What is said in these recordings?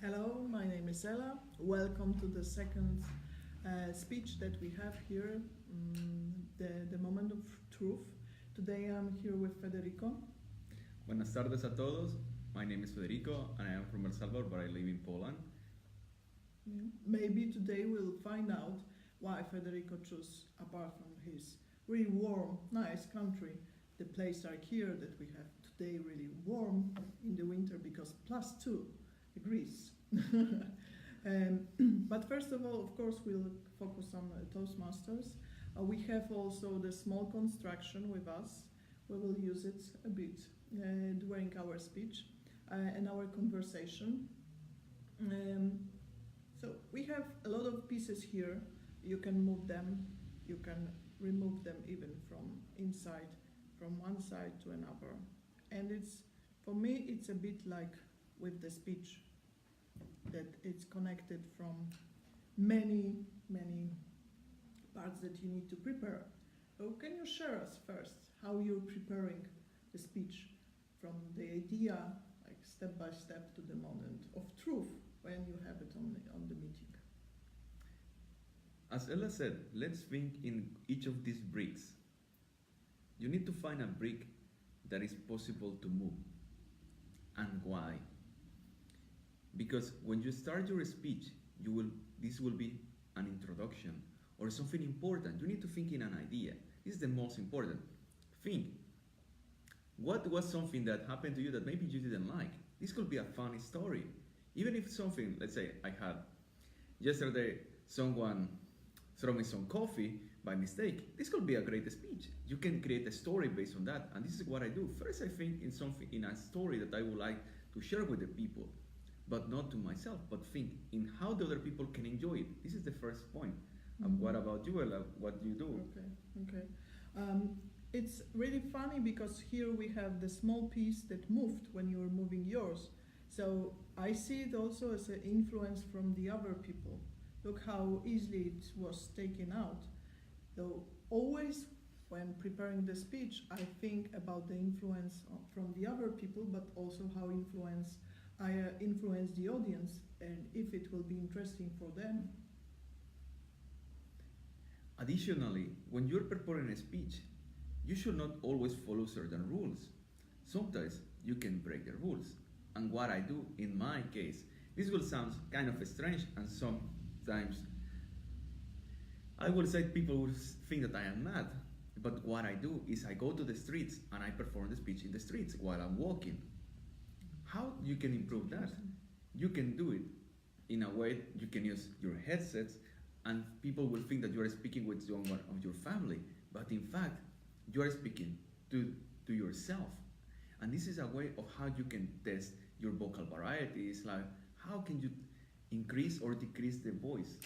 Hello, my name is Ella. Welcome to the second speech that we have here, the moment of truth. Today I'm here with Federico. Buenas tardes a todos. My name is Federico and I am from El Salvador, but I live in Poland. Maybe today we'll find out why Federico chose, apart from his really warm, nice country, the place like here that we have today really warm in the winter because +2 degrees. But first of all, of course, we'll focus on Toastmasters. We have also the small construction with us. We will use it a bit during our speech and our conversation. So we have a lot of pieces here. You can move them, you can remove them even from inside, from one side to another. And for me, it's a bit like with the speech, that it's connected from many parts that you need to prepare. So can you share us first how you're preparing the speech from the idea, like step by step, to the moment of truth when you have it on the meeting? As Ella said, let's think in each of these bricks. You need to find a brick that is possible to move. And why? Because when you start your speech, this will be an introduction or something important. You need to think in an idea. This is the most important. Think. What was something that happened to you that maybe you didn't like? This could be a funny story. Even if something, let's say I had yesterday someone throw me some coffee by mistake. This could be a great speech. You can create a story based on that. And this is what I do. First, I think in a story that I would like to share with the people. But not to myself, but think in how the other people can enjoy it. This is the first point. And what about you, Ella? What do you do? Okay. It's really funny because here we have the small piece that moved when you were moving yours. So I see it also as an influence from the other people. Look how easily it was taken out. So always when preparing the speech, I think about the influence from the other people, but also how I influence the audience and if it will be interesting for them. Additionally, when you're preparing a speech, you should not always follow certain rules. Sometimes you can break the rules. And what I do in my case, this will sound kind of strange, and sometimes I will say people will think that I am mad. But what I do is I go to the streets and I perform the speech in the streets while I'm walking. How you can improve that? You can do it in a way you can use your headsets and people will think that you are speaking with someone of your family, but in fact, you are speaking to yourself. And this is a way of how you can test your vocal varieties, like how can you increase or decrease the voice.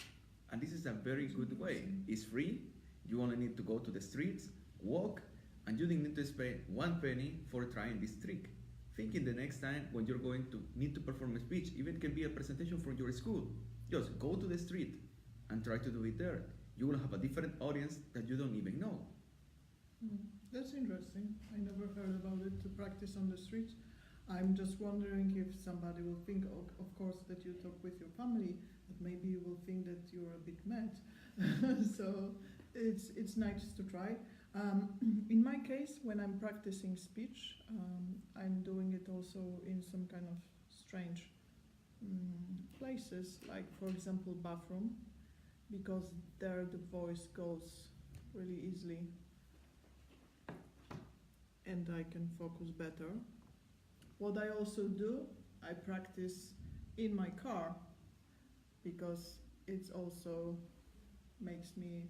And this is a very good way. It's free, you only need to go to the streets, walk, and you don't need to spend 1 penny for trying this trick. Thinking the next time when you're going to need to perform a speech, even it can be a presentation from your school. Just go to the street and try to do it there. You will have a different audience that you don't even know. That's interesting. I never heard about it, to practice on the street. I'm just wondering if somebody will think, of course, that you talk with your family, but maybe you will think that you're a bit mad. So it's nice to try. In my case, when I'm practicing speech, I'm doing it also in some kind of strange places, like for example bathroom, because there the voice goes really easily and I can focus better. What I also do, I practice in my car because it also makes me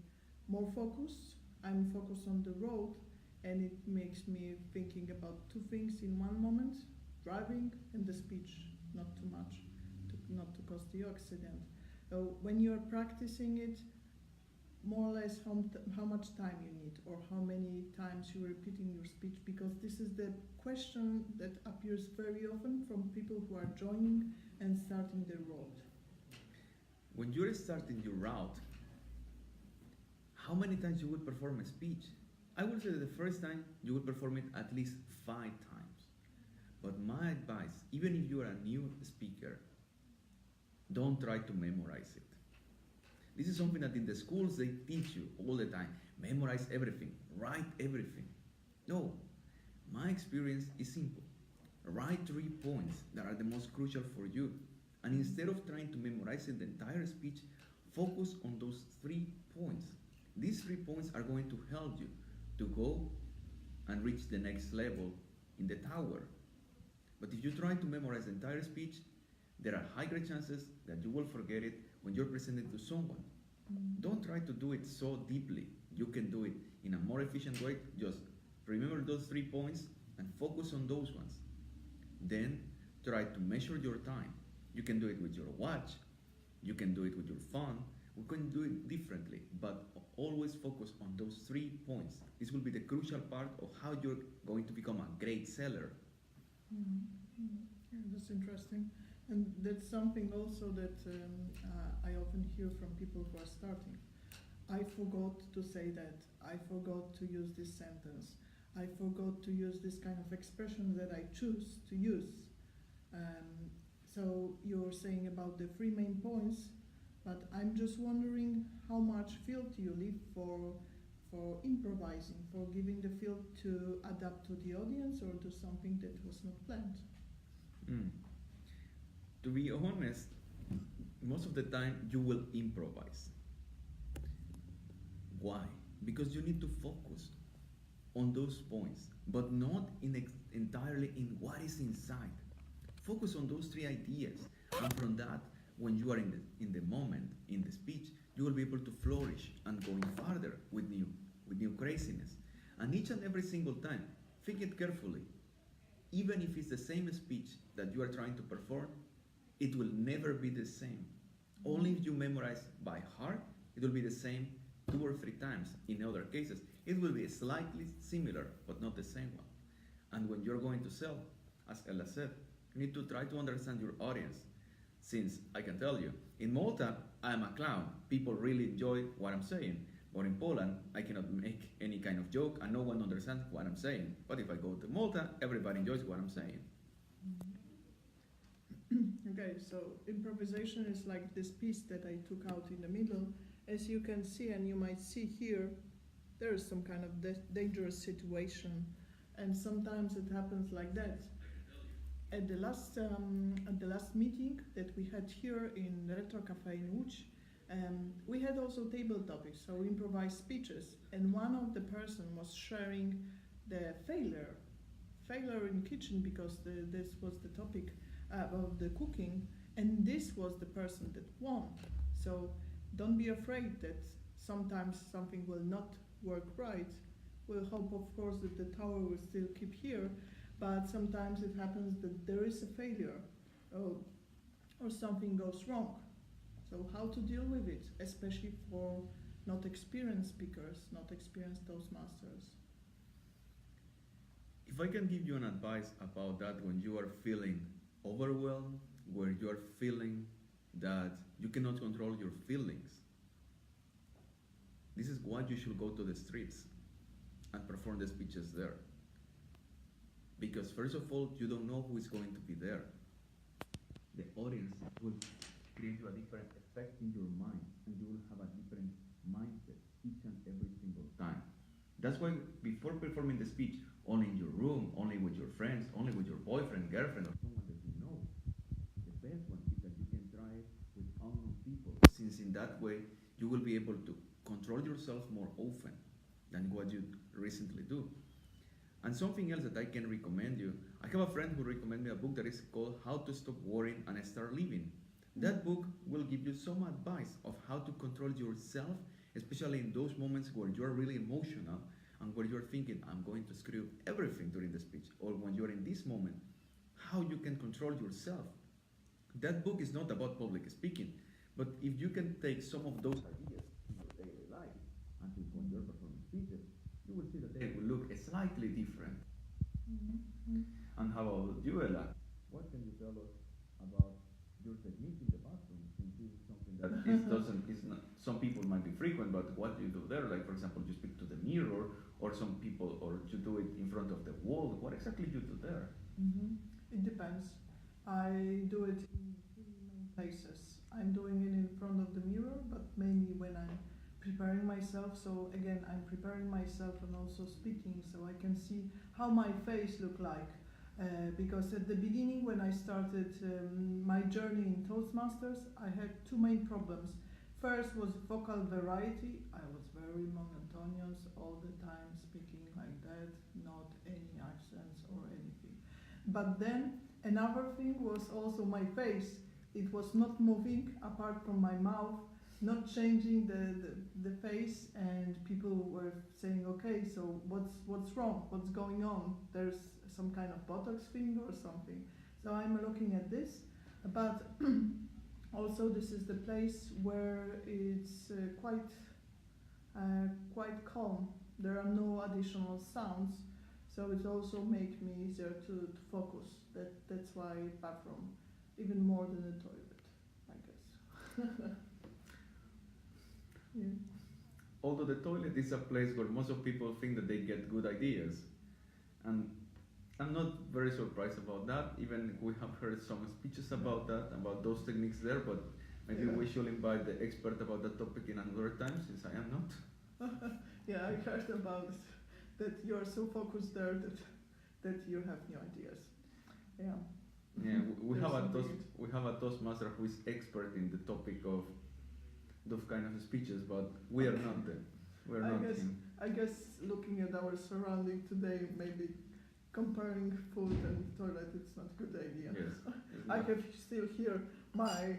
more focused. I'm focused on the road and it makes me thinking about two things in one moment, driving and the speech, not too much, not to cause the accident. So when you're practicing it, more or less how much time you need or how many times you're repeating your speech, because this is the question that appears very often from people who are joining and starting the road. When you're starting your route, how many times you would perform a speech? I would say that the first time you would perform it at least 5 times. But my advice, even if you are a new speaker, Don't try to memorize it. This is something that in the schools they teach you all the time. Memorize everything, write everything. No, my experience is simple. Write 3 points that are the most crucial for you. And instead of trying to memorize the entire speech, focus on those 3 points. These 3 points are going to help you to go and reach the next level in the tower. But if you try to memorize the entire speech, there are high great chances that you will forget it when you're presenting to someone. Don't try to do it so deeply. You can do it in a more efficient way. Just remember those 3 points and focus on those ones. Then try to measure your time. You can do it with your watch. You can do it with your phone. We can do it differently, but always focus on those 3 points. This will be the crucial part of how you're going to become a great seller. Yeah, that's interesting. And that's something also that I often hear from people who are starting. I forgot to say that. I forgot to use this sentence. I forgot to use this kind of expression that I choose to use. So you're saying about the 3 main points, but I'm just wondering how much field you leave for improvising, for giving the field to adapt to the audience or to something that was not planned. To be honest, most of the time you will improvise. Why? Because you need to focus on those points, but not entirely in what is inside. Focus on those 3 ideas, and from that, when you are in the moment, in the speech, you will be able to flourish and going further with new craziness. And each and every single time, think it carefully. Even if it's the same speech that you are trying to perform, it will never be the same. Only if you memorize by heart, it will be the same 2 or 3 times. In other cases, it will be slightly similar, but not the same one. And when you're going to sell, as Ella said, you need to try to understand your audience. Since I can tell you, in Malta, I'm a clown. People really enjoy what I'm saying. But in Poland, I cannot make any kind of joke and no one understands what I'm saying. But if I go to Malta, everybody enjoys what I'm saying. Okay, so improvisation is like this piece that I took out in the middle. As you can see, and you might see here, there is some kind of dangerous situation, and sometimes it happens like that. At the last meeting that we had here in Retro Cafe in Łódź, we had also table topics, so improvised speeches, and one of the person was sharing the failure in kitchen, because this was the topic about the cooking, and this was the person that won. So don't be afraid that sometimes something will not work right. We'll hope, of course, that the tower will still keep here, but sometimes it happens that there is a failure or something goes wrong. So how to deal with it, especially for not experienced speakers, not experienced Toastmasters? If I can give you an advice about that when you are feeling overwhelmed, where you are feeling that you cannot control your feelings, this is why you should go to the streets and perform the speeches there. Because first of all, you don't know who is going to be there. The audience will create you a different effect in your mind, and you will have a different mindset each and every single time. That's why before performing the speech, only in your room, only with your friends, only with your boyfriend, girlfriend, or someone that you know, the best one is that you can try it with unknown people, since in that way you will be able to control yourself more often than what you recently do. And something else that I can recommend you, I have a friend who recommended me a book that is called How to Stop Worrying and Start Living. That book will give you some advice of how to control yourself, especially in those moments where you're really emotional and where you're thinking, I'm going to screw up everything during the speech, or when you're in this moment, how you can control yourself. That book is not about public speaking, but if you can take some of those ideas in your daily life, until when you're performing speeches, you will see that they will look slightly different. And how about you, Ella? What can you tell us about your technique in the bathroom? Since this is something that is not, some people might be frequent, but what do you do there? Like, for example, you speak to the mirror, or some people, or you do it in front of the wall. What exactly do you do there? It depends. I do it in 3 main places. I'm doing it in front of the mirror, but mainly when I'm preparing myself. So again, I'm preparing myself and also speaking, so I can see how my face look like. Because at the beginning, when I started my journey in Toastmasters, I had two main problems. First was vocal variety. I was very monotonous all the time, speaking like that, not any accents or anything. But then another thing was also my face. It was not moving apart from my mouth, not changing the face, and people were saying, okay, so what's wrong? What's going on? There's some kind of Botox thing or something. So I'm looking at this, but also this is the place where it's quite calm. There are no additional sounds, so it also makes me easier to focus. That's why bathroom, even more than the toilet, I guess. Yeah. Although the toilet is a place where most of people think that they get good ideas, and I'm not very surprised about that. Even we have heard some speeches about that, about those techniques there, but maybe we should invite the expert about that topic in another time, since I am not. Yeah, I heard about it, that you are so focused there that you have new ideas. Yeah. Yeah, we have There's we have a Toastmaster who is expert in the topic of those kind of speeches, but we are not them. We are not him. I guess looking at our surrounding today, maybe comparing food and toilet, it's not a good idea. Yes. I have still here my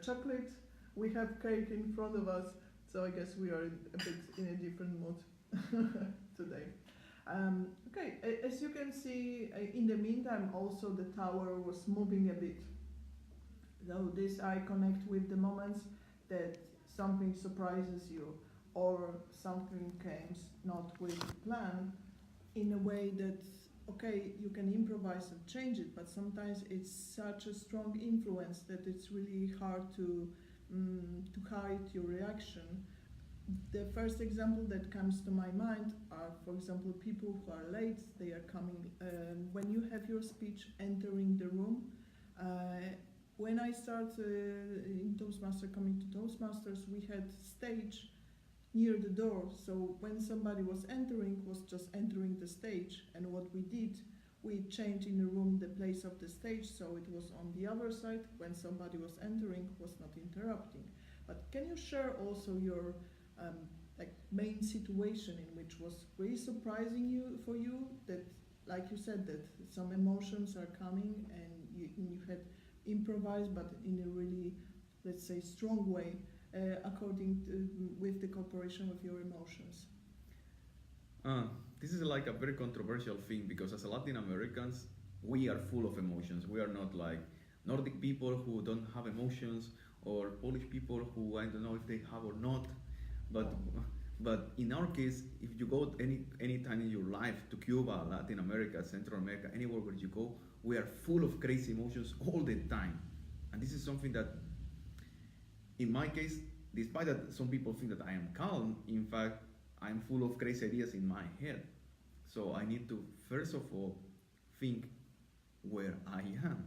chocolate. We have cake in front of us, so I guess we are a bit in a different mood today. Okay, as you can see, in the meantime, also the tower was moving a bit. So this I connect with the moments that something surprises you or something comes not with plan, in a way that, okay, you can improvise and change it, but sometimes it's such a strong influence that it's really hard to hide your reaction. The first example that comes to my mind are, for example, people who are late. They are coming when you have your speech entering the room. When I started in Toastmasters, coming to Toastmasters, we had stage near the door. So when somebody was entering, was just entering the stage. And what we did, we changed in the room the place of the stage, so it was on the other side. When somebody was entering, was not interrupting. But can you share also your main situation in which was really surprising for you, that, like you said, that some emotions are coming and you had improvised, but in a really, let's say, strong way, according to, with the cooperation with your emotions? This is like a very controversial thing, because as Latin Americans, we are full of emotions. We are not like Nordic people who don't have emotions, or Polish people who I don't know if they have or not. But in our case, if you go any time in your life to Cuba, Latin America, Central America, anywhere where you go, we are full of crazy emotions all the time. And this is something that, in my case, despite that some people think that I am calm, in fact, I'm full of crazy ideas in my head. So I need to, first of all, think where I am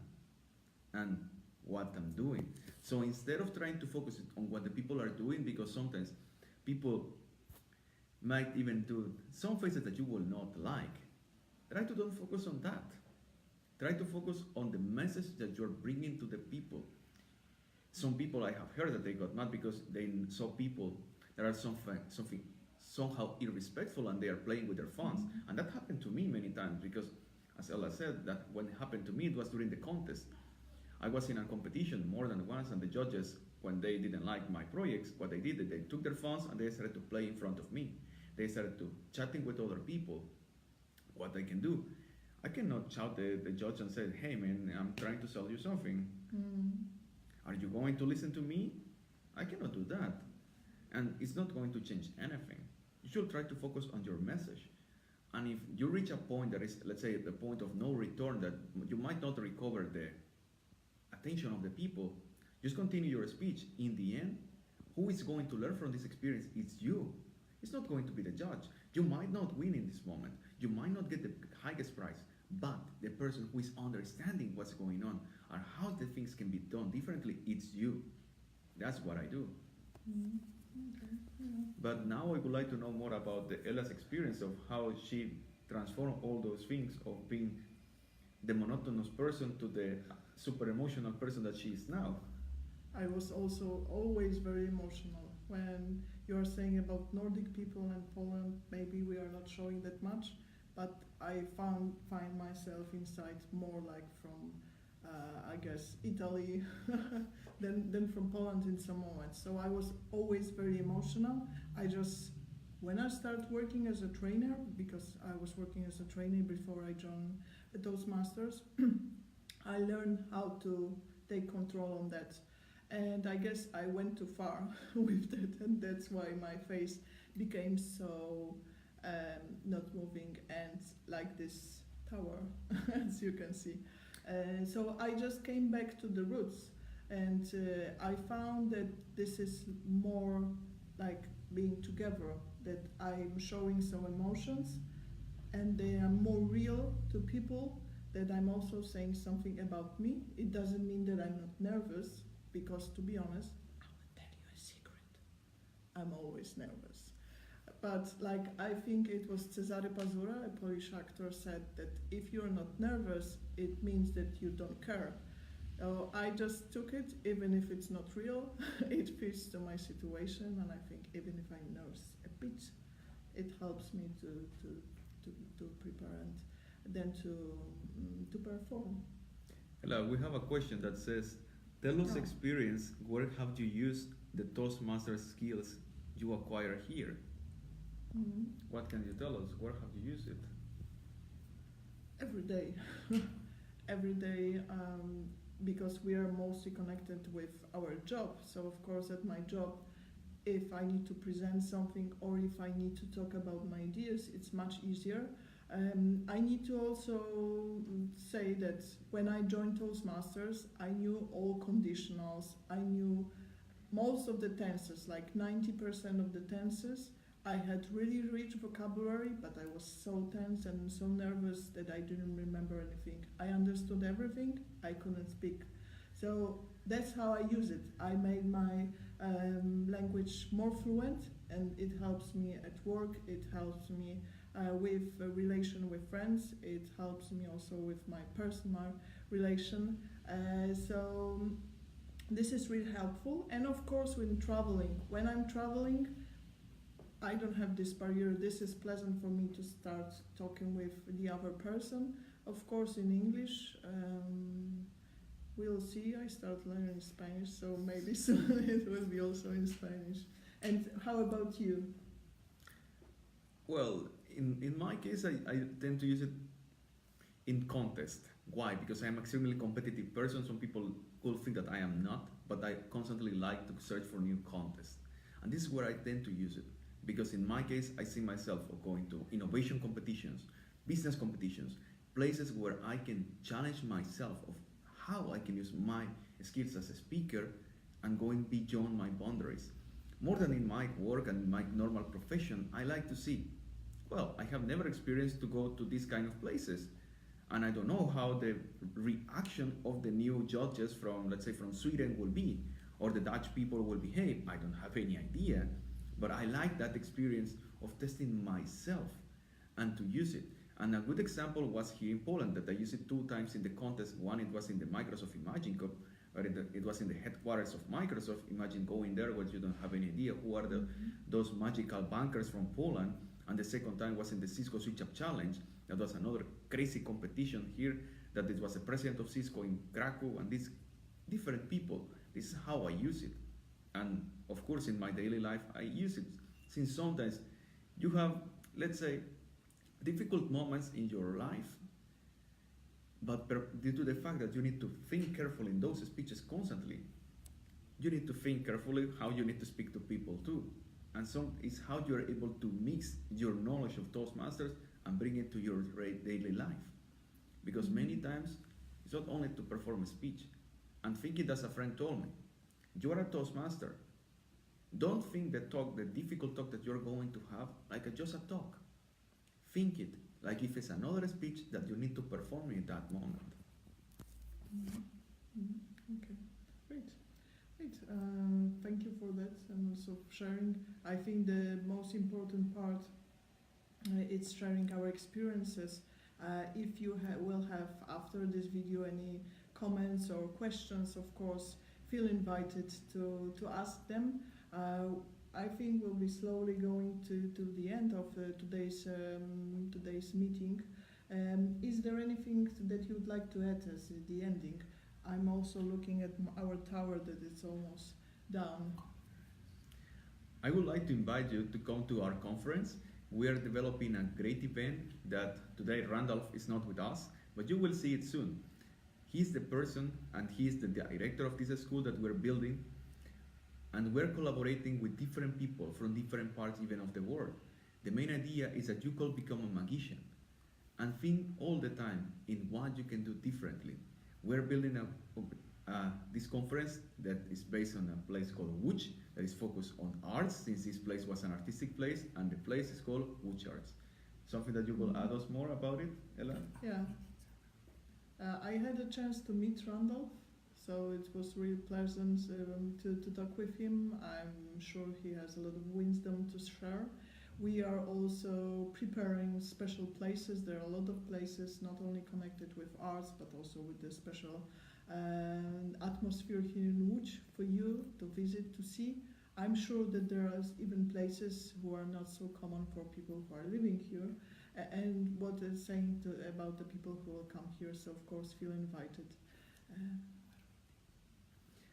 and what I'm doing. So instead of trying to focus on what the people are doing, because sometimes people might even do some faces that you will not like, try to don't focus on that. Try to focus on the message that you're bringing to the people. Some people, I have heard that they got mad because they saw people that are something somehow irrespectful and they are playing with their phones. Mm-hmm. And that happened to me many times, because, as Ella said, that when it happened to me, it was during the contest. I was in a competition more than once, and the judges, when they didn't like my projects, what they did, they took their phones and they started to play in front of me. They started to chatting with other people. What I can do, I cannot shout the judge and say, hey man, I'm trying to sell you something. Are you going to listen to me? I cannot do that. And it's not going to change anything. You should try to focus on your message. And if you reach a point that is, let's say, the point of no return, that you might not recover the attention of the people, just continue your speech. In the end, who is going to learn from this experience? It's you. It's not going to be the judge. You might not win in this moment. You might not get the highest prize, but the person who is understanding what's going on and how the things can be done differently, it's you. That's what I do. Okay. Yeah. But now I would like to know more about Ella's experience of how she transformed all those things of being the monotonous person to the super emotional person that she is now. I was also always very emotional. When you are saying about Nordic people and Poland, maybe we are not showing that much, but I find myself inside more like from, I guess, Italy than from Poland in some moments. So I was always very emotional. I just, when I started working as a trainer, because I was working as a trainer before I joined the Toastmasters, I learned how to take control on that. And I guess I went too far with that, and that's why my face became so not moving and like this tower, as you can see. So I just came back to the roots, and I found that this is more like being together, that I'm showing some emotions and they are more real to people, that I'm also saying something about me. It doesn't mean that I'm not nervous, because to be honest, I will tell you a secret. I'm always nervous. But like I think it was Cezary Pazura, a Polish actor, said that if you're not nervous, it means that you don't care. I just took it, even if it's not real, it fits to my situation, and I think even if I nervous a bit, it helps me to prepare and then to perform. Ella, we have a question that says, tell us Oh. experience, where have you used the Toastmasters skills you acquire here? Mhm. What can you tell us? Where have you used it? Every day. Every day, because we are mostly connected with our job. So, of course, at my job, if I need to present something or if I need to talk about my ideas, it's much easier. I need to also say that when I joined Toastmasters, I knew all conditionals. I knew most of the tenses, like 90% of the tenses. I had really rich vocabulary, but I was so tense and so nervous that I didn't remember anything. I understood everything, I couldn't speak. So that's how I use it. I made my language more fluent, and it helps me at work, it helps me with a relation with friends, it helps me also with my personal relation. So this is really helpful. And of course, when I'm traveling, I don't have this barrier. This is pleasant for me to start talking with the other person. Of course, in English, we'll see. I start learning Spanish, so maybe soon it will be also in Spanish. And how about you? Well, in my case, I tend to use it in contest. Why? Because I am extremely competitive person. Some people could think that I am not, but I constantly like to search for new contests. And this is where I tend to use it. Because in my case, I see myself going to innovation competitions, business competitions, places where I can challenge myself of how I can use my skills as a speaker and going beyond my boundaries. More than in my work and my normal profession, I like to see, well, I have never experienced to go to these kind of places. And I don't know how the reaction of the new judges from, let's say, from Sweden will be, or the Dutch people will behave. I don't have any idea. But I like that experience of testing myself and to use it. And a good example was here in Poland that I used it 2 times in the contest. One, it was in the Microsoft Imagine Cup, but it was in the headquarters of Microsoft. Imagine going there where you don't have any idea who are those magical bankers from Poland. And the second time was in the Cisco Switch Up Challenge. That was another crazy competition here, that it was the president of Cisco in Krakow and these different people. This is how I use it. And of course, in my daily life, I use it, since sometimes you have, let's say, difficult moments in your life, but due to the fact that you need to think carefully in those speeches constantly, you need to think carefully how you need to speak to people too. And so it's how you're able to mix your knowledge of Toastmasters and bring it to your daily life. Because many times, it's not only to perform a speech. And think it as a friend told me, you are a Toastmaster. Don't think the difficult talk that you're going to have like just a talk. Think it like if it's another speech that you need to perform in that moment. Okay, great. and also sharing. I think the most important part is sharing our experiences. If you will have after this video any comments or questions, of course, feel invited to ask them. I think we'll be slowly going to the end of today's meeting. Is there anything that you would like to add as the ending? I'm also looking at our tower that it's almost down. I would like to invite you to come to our conference. We are developing a great event that today Randolph is not with us, but you will see it soon. He's the person and he's the director of this school that we're building, and we're collaborating with different people from different parts even of the world. The main idea is that you could become a magician and think all the time in what you can do differently. We're building this conference that is based on a place called Wuch, that is focused on arts, since this place was an artistic place, and the place is called Wuch Arts. Something that you will add us more about it, Ella? Yeah. I had a chance to meet Randolph, so it was really pleasant to talk with him. I'm sure he has a lot of wisdom to share. We are also preparing special places. There are a lot of places not only connected with arts, but also with the special atmosphere here in Łódź for you to visit, to see. I'm sure that there are even places who are not so common for people who are living here. And what is saying about the people who will come here, so of course feel invited.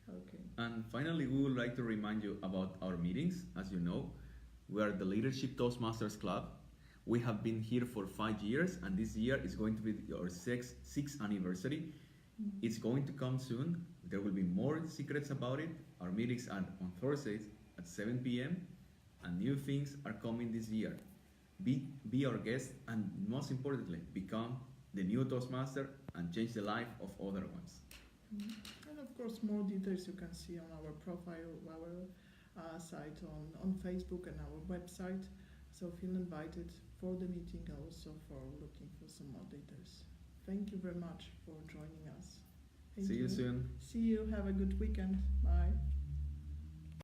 Okay. And finally, we would like to remind you about our meetings. As you know, we are the Leadership Toastmasters Club. We have been here for 5 years, and this year is going to be our sixth anniversary. It's going to come soon. There will be more secrets about it. Our meetings are on Thursdays at 7 p.m. and new things are coming this year. Be our guest, and most importantly, become the new Toastmaster and change the life of other ones. And of course, more details you can see on our profile, our site on Facebook and our website. So feel invited for the meeting, also for looking for some more details. Thank you very much for joining us. See you soon. See you. Have a good weekend. Bye.